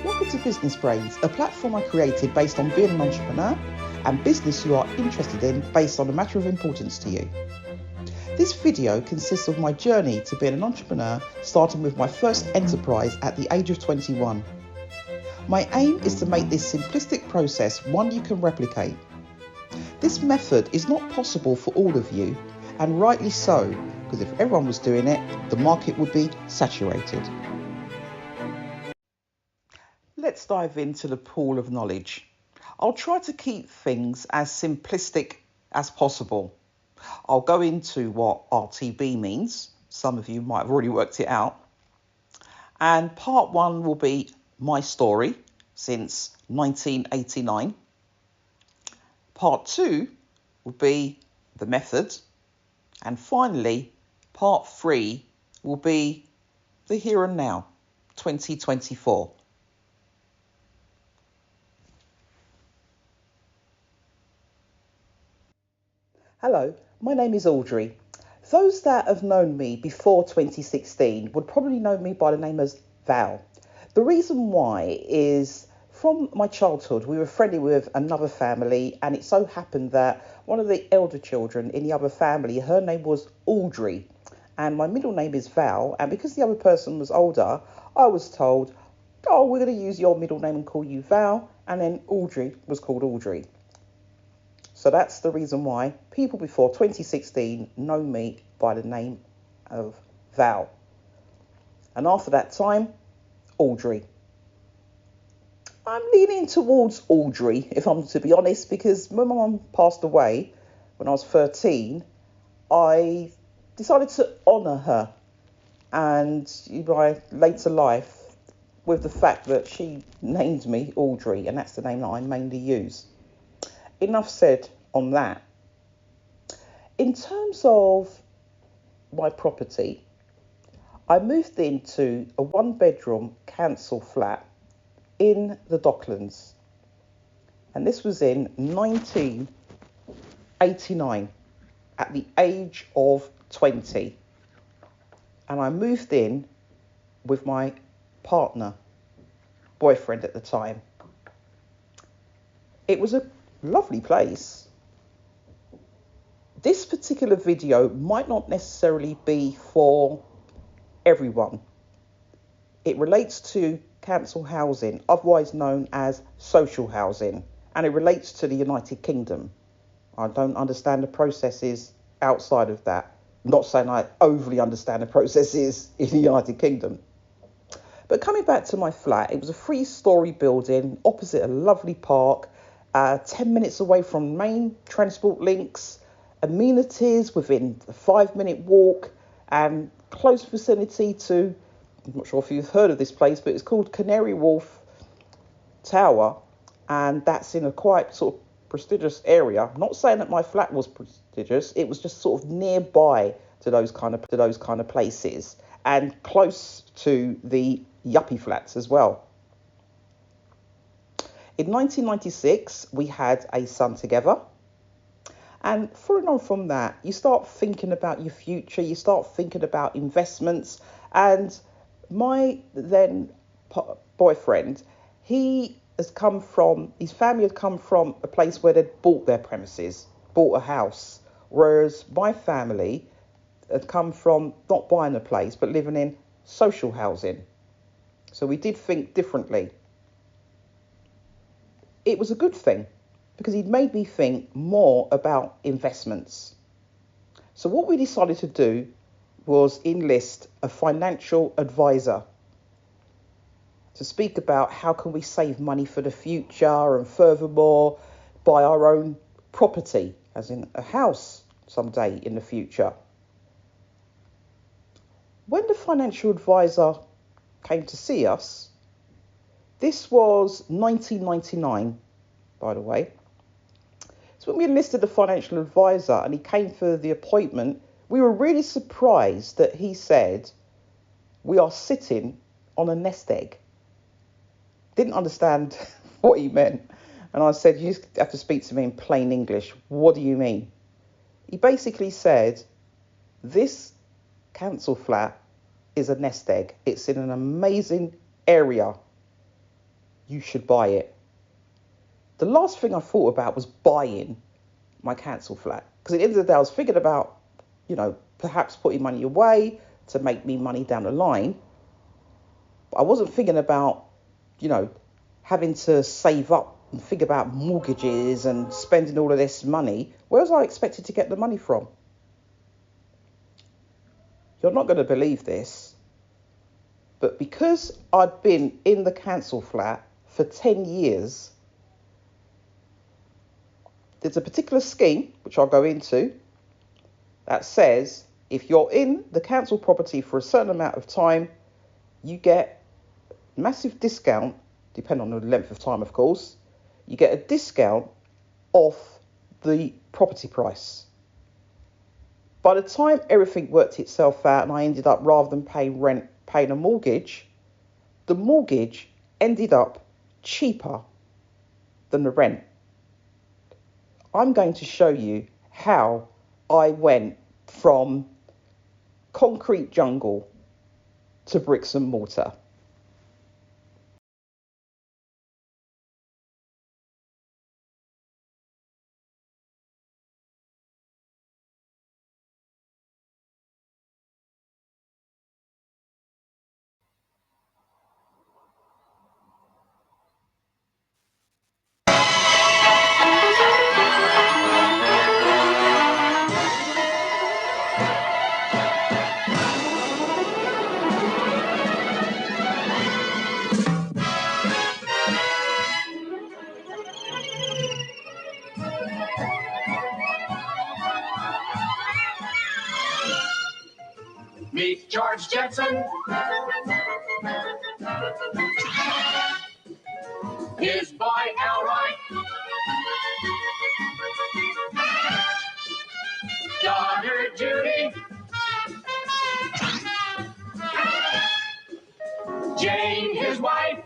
Welcome to Business Brains, a platform I created based on being an entrepreneur and business you are interested in based on a matter of importance to you. This video consists of my journey to being an entrepreneur, starting with my first enterprise at the age of 21. My aim is to make this simplistic process one you can replicate. This method is not possible for all of you, and rightly so, because if everyone was doing it, the market would be saturated. Let's dive into the pool of knowledge. I'll try to keep things as simplistic as possible. I'll go into what RTB means. Some of you might have already worked it out. And part one will be my story since 1989. Part two will be the method. And finally, part three will be the here and now, 2024. Hello, my name is Audrey. Those that have known me before 2016 would probably know me by the name as Val. The reason why is from my childhood, we were friendly with another family, and it so happened that one of the elder children in the other family, her name was Audrey, and my middle name is Val, and because the other person was older, I was told, oh, we're going to use your middle name and call you Val, and then Audrey was called Audrey. So that's the reason why people before 2016 know me by the name of Val. And after that time, Audrey. I'm leaning towards Audrey, if I'm to be honest, because when my mum passed away when I was 13, I decided to honour her and my later life with the fact that she named me Audrey, and that's the name that I mainly use. Enough said on that. In terms of my property, I moved into a one-bedroom council flat in the Docklands, and this was in 1989 at the age of 20, and I moved in with my boyfriend at the time. It was a lovely place. This particular video might not necessarily be for everyone. It relates to council housing, otherwise known as social housing, and it relates to the United Kingdom. I don't understand the processes outside of that. I'm not saying I overly understand the processes in the United Kingdom. But coming back to my flat, it was a 3-storey building opposite a lovely park, 10 minutes away from main transport links, amenities within a 5-minute walk, and close vicinity to, I'm not sure if you've heard of this place, but it's called Canary Wharf Tower, and that's in a quite sort of prestigious area. I'm not saying that my flat was prestigious, it was just sort of nearby to those kind of places, and close to the yuppie flats as well. In 1996, we had a son together. And following on from that, you start thinking about your future, you start thinking about investments. And my then boyfriend, his family had come from a place where they'd bought their premises, bought a house. Whereas my family had come from not buying a place, but living in social housing. So we did think differently. It was a good thing because he'd made me think more about investments. So what we decided to do was enlist a financial advisor to speak about how can we save money for the future and furthermore buy our own property, as in a house someday in the future. When the financial advisor came to see us, this was 1999, by the way. So when we enlisted the financial advisor and he came for the appointment, we were really surprised that he said, we are sitting on a nest egg. Didn't understand what he meant. And I said, you just have to speak to me in plain English. What do you mean? He basically said, this council flat is a nest egg. It's in an amazing area. you should buy it. The last thing I thought about was buying my council flat, because at the end of the day I was thinking about, perhaps putting money away to make me money down the line. But I wasn't thinking about, having to save up and think about mortgages and spending all of this money. Where was I expected to get the money from? You're not going to believe this, but because I'd been in the council flat for 10 years, there's a particular scheme, which I'll go into, that says if you're in the council property for a certain amount of time, you get massive discount, depending on the length of time, of course. You get a discount off the property price. By the time everything worked itself out and I ended up, rather than paying rent, paying a mortgage, the mortgage ended up cheaper than the rent. I'm going to show you how I went from concrete jungle to bricks and mortar. Meet George Jetson. His boy Elroy. Daughter Judy. Jane, his wife.